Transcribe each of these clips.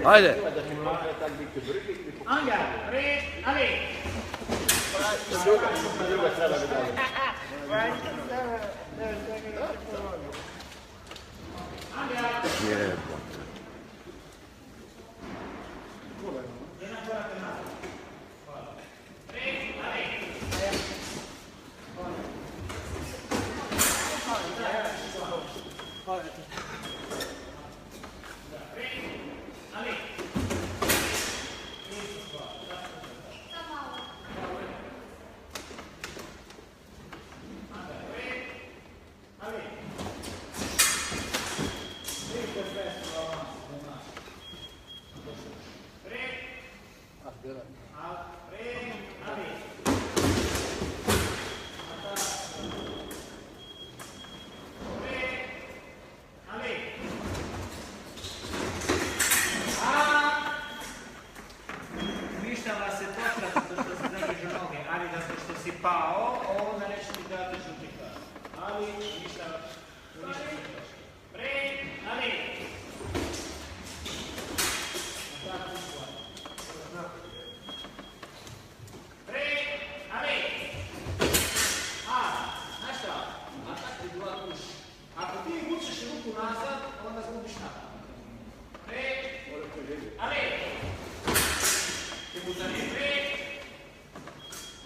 Ajde. Anga, pre, ali. Druga strana bi dali. Jebote. Uništava se točka zato što se držiš u noge, ali zato što si pao, onda neće ti dati žutika. Ali uništava se točka. Pre, ali. Pre, ali. Znaš šta? Ako ti vučeš ruku nazad, onda zgubiš napad. Pre, ali. Puzzani, pre,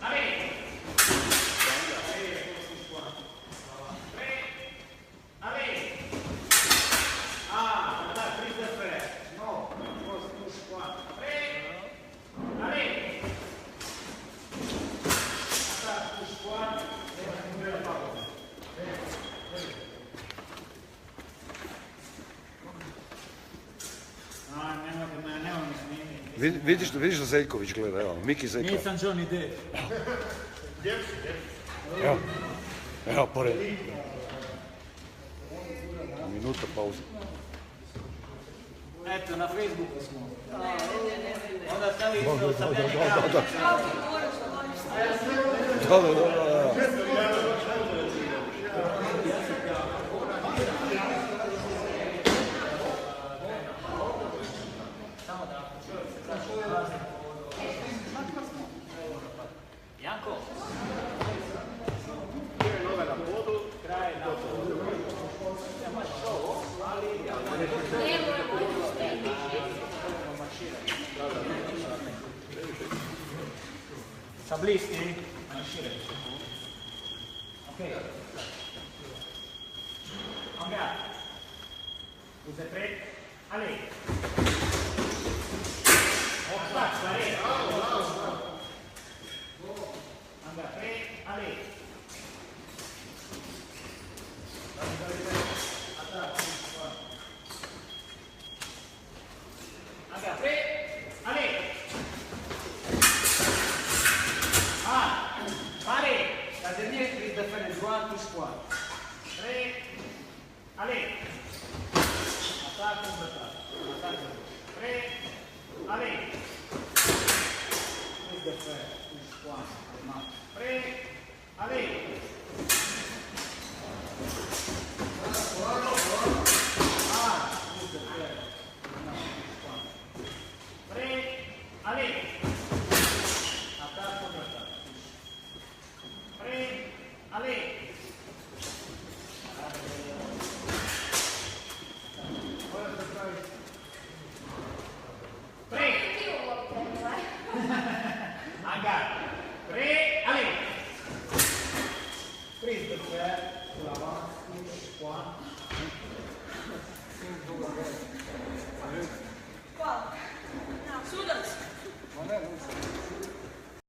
ali. Pre, ali. Da, 3 pre. No, push qua. Pre, ali. Da, push qua. Nemoj mi snimiti. Vidiš da Zeljković gleda, evo, Miki Zeljković. Nisam Johnny Depp. Evo, pored. Minuta pauze. Eto, na Facebooku smo. Onda stavi isto sa meni kravica. Da. Janko. Nove na podu, kraj na podu. Sa bliski. Ok. Anga. Uze pred. Ali. Opa, stvari. Anga, pre, ali. Anga, pre, ali. Pare, la dernière prise de faire droit, touche quoi. Pre, ali. Attaque, attaque. Pre, ali. Prise de faire, touche quoi. Pre, ali. Anga.